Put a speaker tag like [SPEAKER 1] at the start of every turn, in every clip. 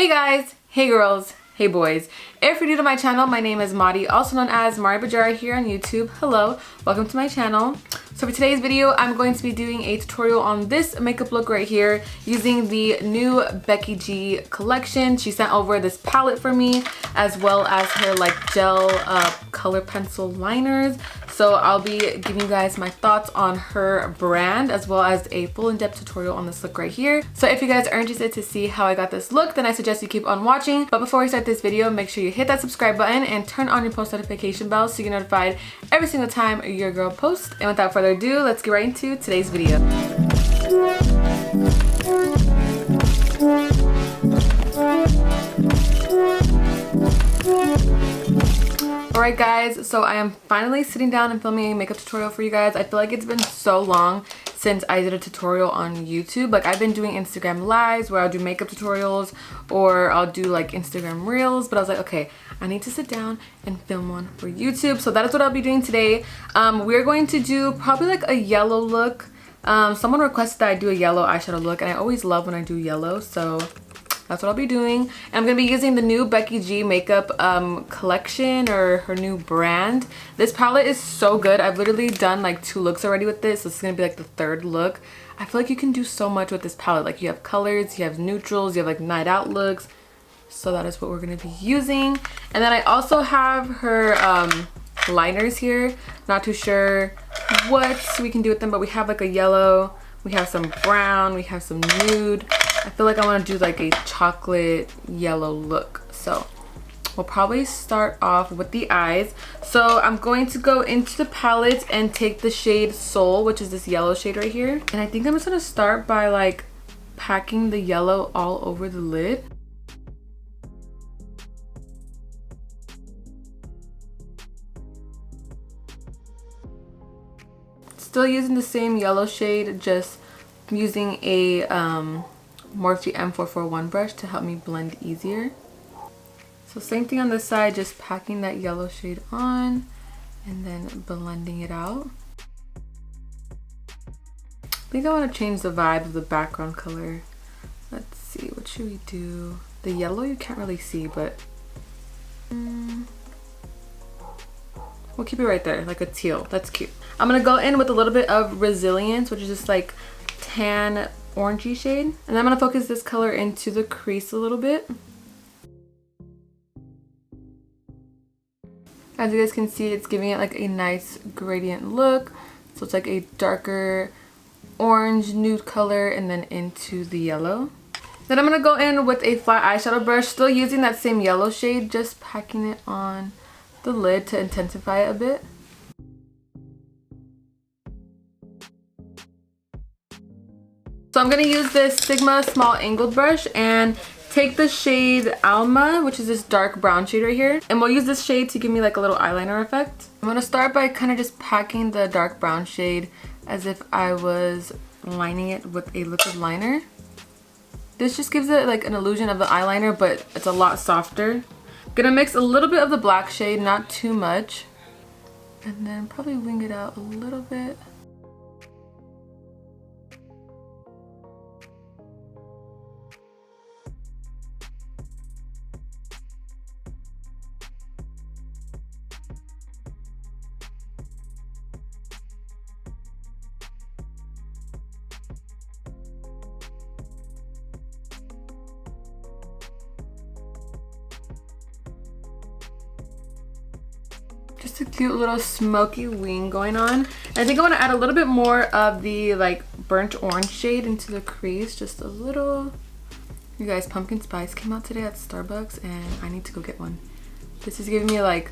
[SPEAKER 1] Hey guys, hey girls, hey boys. If you're new to my channel, my name is Madi, also known as Bajari here on YouTube. Hello, welcome to my channel. So for today's video, I'm going to be doing a tutorial on this makeup look right here using the new Becky G collection. She sent over this palette for me as well as her like gel color pencil liners. So I'll be giving you guys my thoughts on her brand as well as a full in-depth tutorial on this look right here. So if you guys are interested to see how I got this look, then I suggest you keep on watching. But before we start this video, make sure you hit that subscribe button and turn on your post notification bell so you get notified every single time your girl posts. And without further ado, let's get right into today's video. Alright guys, so I am finally sitting down and filming a makeup tutorial for you guys. I feel like it's been so long since I did a tutorial on YouTube. Like I've been doing Instagram lives where I'll do makeup tutorials or I'll do like Instagram reels, but I was like, okay, I need to sit down and film one for YouTube. So that is what I'll be doing today. We're going to do probably like a yellow look. Someone requested that I do a yellow eyeshadow look and I always love when I do yellow, so that's what I'll be doing. And I'm going to be using the new Becky G makeup collection, or her new brand. This palette is so good. I've literally done like 2 looks already with this. So this is going to be like the 3rd look. I feel like you can do so much with this palette. Like you have colors, you have neutrals, you have like night out looks. So that is what we're going to be using. And then I also have her liners here. Not too sure what we can do with them, but we have like a yellow, we have some brown, we have some nude. I feel like I want to do like a chocolate yellow look. So we'll probably start off with the eyes. So I'm going to go into the palette and take the shade Soul, which is this yellow shade right here. And I think I'm just going to start by like packing the yellow all over the lid. Still using the same yellow shade, just using a Morphe M441 brush to help me blend easier. So same thing on this side, just packing that yellow shade on and then blending it out. I think I want to change the vibe of the background color. Let's see, what should we do? The yellow you can't really see, but we'll keep it right there, like a teal. That's cute. I'm gonna go in with a little bit of Resilience, which is just like tan orangey shade, and then I'm gonna focus this color into the crease a little bit. As you guys can see, it's giving it like a nice gradient look. So it's like a darker orange nude color and then into the yellow. Then I'm gonna go in with a flat eyeshadow brush, still using that same yellow shade, just packing it on the lid to intensify it a bit. So I'm going to use this Sigma small angled brush and take the shade Alma, which is this dark brown shade right here. And we'll use this shade to give me like a little eyeliner effect. I'm going to start by kind of just packing the dark brown shade as if I was lining it with a liquid liner. This just gives it like an illusion of the eyeliner, but it's a lot softer. I'm going to mix a little bit of the black shade, not too much. And then probably wing it out a little bit. Just a cute little smoky wing going on. And I think I want to add a little bit more of the like burnt orange shade into the crease, just a little. You guys, pumpkin spice came out today at Starbucks and I need to go get one. This is giving me like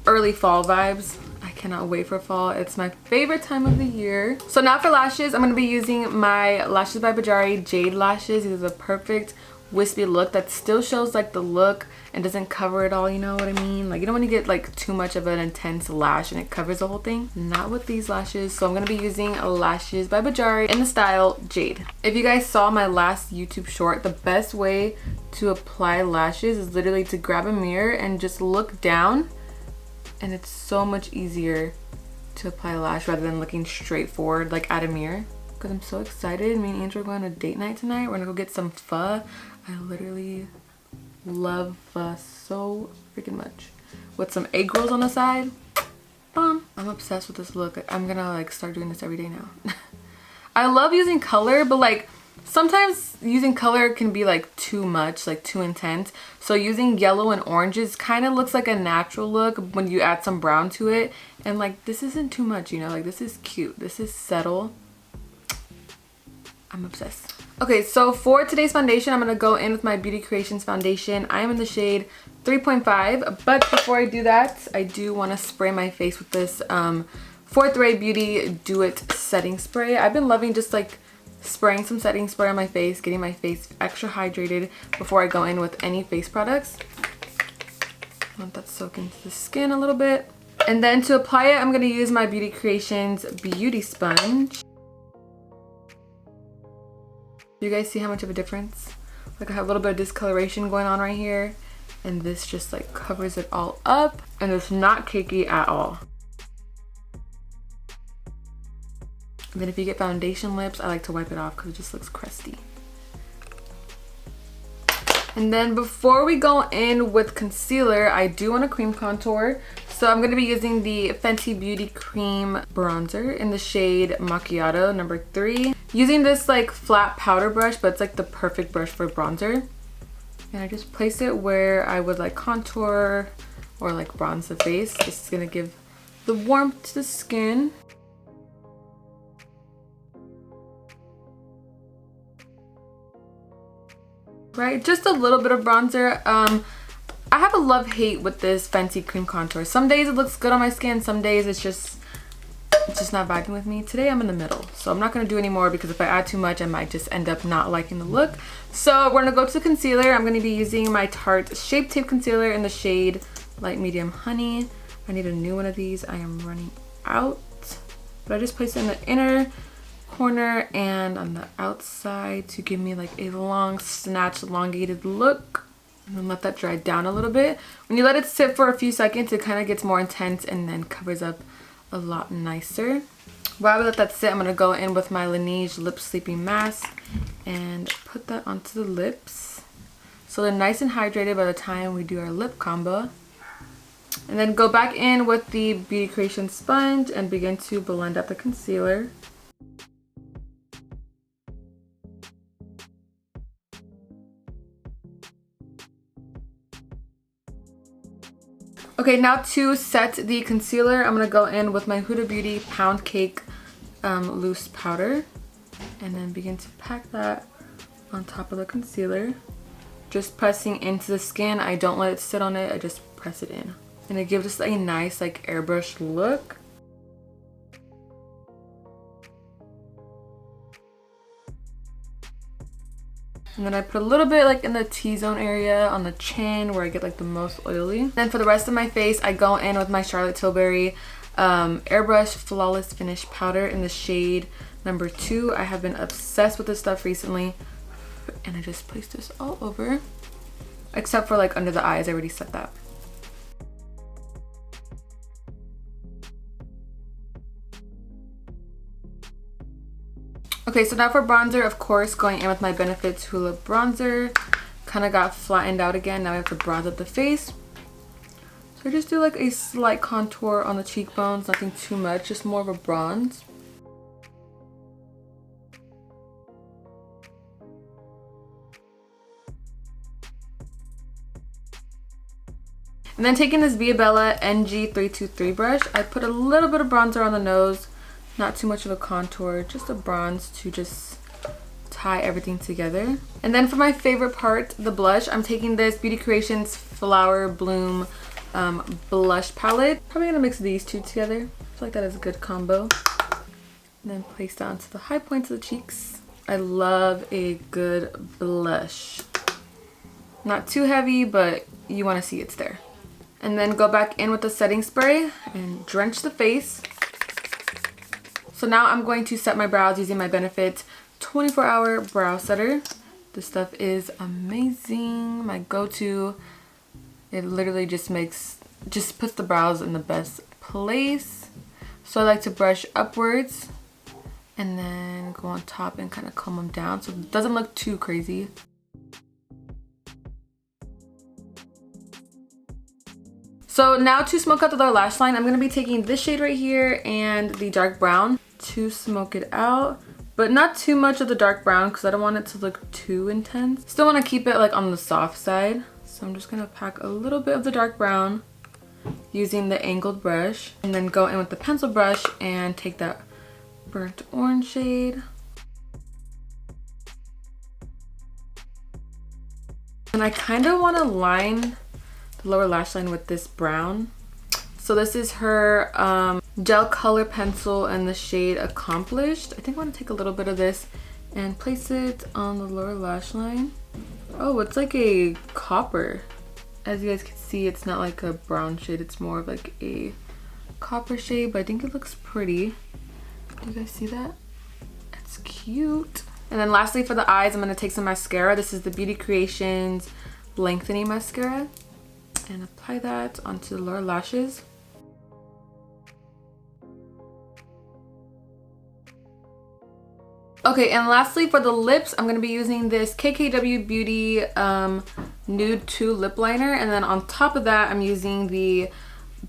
[SPEAKER 1] early fall vibes. I cannot wait for fall. It's my favorite time of the year. So now for lashes, I'm going to be using my Lashes by Bajari Jade lashes. These are the perfect wispy look that still shows like the look and doesn't cover it all, you know what I mean? Like you don't want to get like too much of an intense lash and it covers the whole thing. Not with these lashes. So I'm going to be using Lashes by Bajari in the style Jade. If you guys saw my last YouTube short, the best way to apply lashes is literally to grab a mirror and just look down, and it's so much easier to apply a lash rather than looking straight forward like at a mirror. Because I'm so excited. Me and Angel are going on a date night tonight. We're gonna go get some pho. I literally love so freaking much. With some egg rolls on the side. Bomb. I'm obsessed with this look. I'm gonna like start doing this every day now. I love using color, but like sometimes using color can be like too much, like too intense. So using yellow and oranges kind of looks like a natural look when you add some brown to it. And like this isn't too much, you know, like this is cute. This is subtle. I'm obsessed. Okay, so for today's foundation, I'm going to go in with my Beauty Creations foundation. I am in the shade 3.5, but before I do that, I do want to spray my face with this Fourth Ray Beauty Do It setting spray. I've been loving just like spraying some setting spray on my face, getting my face extra hydrated before I go in with any face products. I want that to soak into the skin a little bit. And then to apply it, I'm going to use my Beauty Creations Beauty Sponge. Do you guys see how much of a difference? Like I have a little bit of discoloration going on right here, and this just like covers it all up, and it's not cakey at all. And then if you get foundation lips, I like to wipe it off because it just looks crusty. And then before we go in with concealer, I do want a cream contour. So I'm going to be using the Fenty Beauty Cream Bronzer in the shade Macchiato number 3. Using this like flat powder brush, but it's like the perfect brush for bronzer. And I just place it where I would like contour or like bronze the face. This is going to give the warmth to the skin. Right, just a little bit of bronzer. I have a love-hate with this Fenty cream contour. Some days it looks good on my skin, some days it's just not vibing with me. Today I'm in the middle, so I'm not going to do any more because if I add too much I might just end up not liking the look. So we're going to go to the concealer. I'm going to be using my Tarte Shape Tape Concealer in the shade Light Medium Honey. I need a new one of these. I am running out, but I just placed it in the inner corner and on the outside to give me like a long snatched elongated look, and then let that dry down a little bit. When you let it sit for a few seconds, it kind of gets more intense and then covers up a lot nicer. While I let that sit, I'm going to go in with my Laneige Lip Sleeping Mask and put that onto the lips so they're nice and hydrated by the time we do our lip combo. And then go back in with the Beauty Creations sponge and begin to blend up the concealer. Okay, now to set the concealer, I'm going to go in with my Huda Beauty Pound Cake loose powder and then begin to pack that on top of the concealer. Just pressing into the skin. I don't let it sit on it, I just press it in. And it gives us a nice like airbrush look. And then I put a little bit like in the T-zone area on the chin where I get like the most oily. Then for the rest of my face, I go in with my Charlotte Tilbury Airbrush Flawless Finish Powder in the shade number 2. I have been obsessed with this stuff recently. And I just place this all over. Except for like under the eyes, I already set that. Okay, so now for bronzer, of course, going in with my Benefits Hoola bronzer. Kind of got flattened out again. Now I have to bronze up the face. So I just do like a slight contour on the cheekbones, nothing too much, just more of a bronze. And then taking this Via Bella NG323 brush, I put a little bit of bronzer on the nose. Not too much of a contour, just a bronze to just tie everything together. And then for my favorite part, the blush, I'm taking this Beauty Creations Flower Bloom blush palette. Probably gonna mix these two together. I feel like that is a good combo. And then place that onto the high points of the cheeks. I love a good blush. Not too heavy, but you wanna see it's there. And then go back in with the setting spray and drench the face. So now I'm going to set my brows using my Benefit 24-hour brow setter. This stuff is amazing. My go-to. It literally just puts the brows in the best place. So I like to brush upwards and then go on top and kind of comb them down so it doesn't look too crazy. So now to smoke out the lower lash line, I'm going to be taking this shade right here and the dark brown to smoke it out. But not too much of the dark brown because I don't want it to look too intense. Still want to keep it like on the soft side. So I'm just going to pack a little bit of the dark brown using the angled brush. And then go in with the pencil brush and take that burnt orange shade. And I kind of want to line the lower lash line with this brown. So this is her gel color pencil in the shade Accomplished. I think I want to take a little bit of this and place it on the lower lash line. Oh, it's like a copper. As you guys can see, it's not like a brown shade. It's more of like a copper shade, but I think it looks pretty. Do you guys see that? It's cute. And then lastly for the eyes, I'm going to take some mascara. This is the Beauty Creations Lengthening Mascara. And apply that onto the lower lashes. Okay, and lastly for the lips, I'm going to be using this KKW Beauty Nude II Lipliner. And then on top of that, I'm using the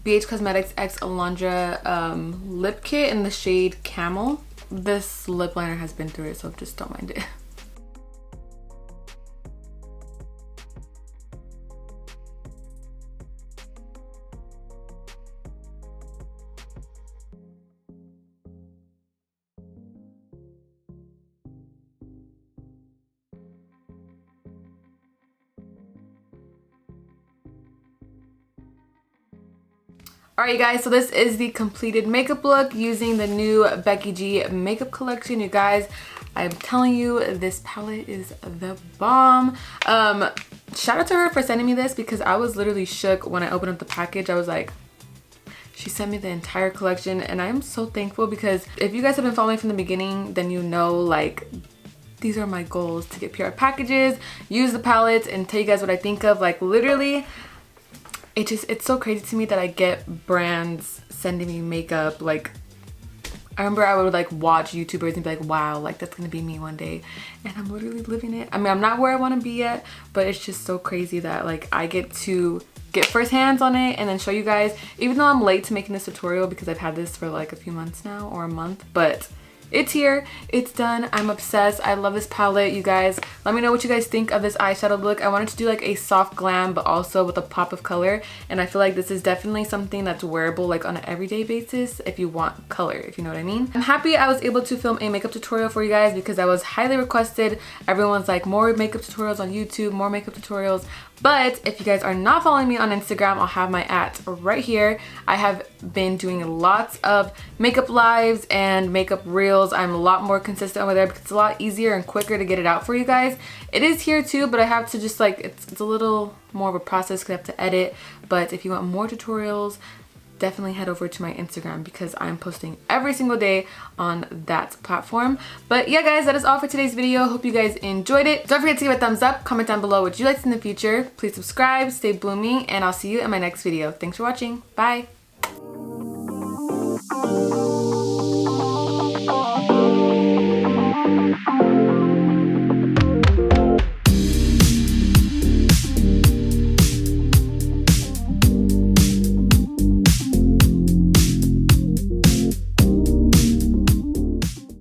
[SPEAKER 1] BH Cosmetics X Alondra lip kit in the shade Camel. This lip liner has been through it, so just don't mind it. Alright guys, so this is the completed makeup look using the new Becky G makeup collection. You guys, I'm telling you, this palette is the bomb. Shout out to her for sending me this because I was literally shook when I opened up the package. I was like, she sent me the entire collection and I'm so thankful because if you guys have been following from the beginning, then you know like these are my goals, to get PR packages, use the palettes, and tell you guys what I think of. Like literally, it's so crazy to me that I get brands sending me makeup. Like I remember I would like watch YouTubers and be like, wow, like that's gonna be me one day, and I'm literally living it. I mean, I'm not where I want to be yet, but it's just so crazy that like I get to get first hands on it and then show you guys, even though I'm late to making this tutorial because I've had this for like a few months now or a month, but it's here, it's done. I'm obsessed. I love this palette. You guys, let me know what you guys think of this eyeshadow look. I wanted to do like a soft glam but also with a pop of color, and I feel like this is definitely something that's wearable like on an everyday basis if you want color, if you know what I mean. I'm happy I was able to film a makeup tutorial for you guys because that was highly requested. Everyone's like, more makeup tutorials on YouTube, more makeup tutorials. But if you guys are not following me on Instagram, I'll have my @ right here. I have been doing lots of makeup lives and makeup reels. I'm a lot more consistent over there because it's a lot easier and quicker to get it out for you guys. It is here too, but I have to just like, it's a little more of a process because I have to edit. But if you want more tutorials, definitely head over to my Instagram because I'm posting every single day on that platform. But yeah guys, that is all for today's video. Hope you guys enjoyed it. Don't forget to give a thumbs up, comment down below what you liked in the future. Please subscribe, stay blooming, and I'll see you in my next video. Thanks for watching. Bye.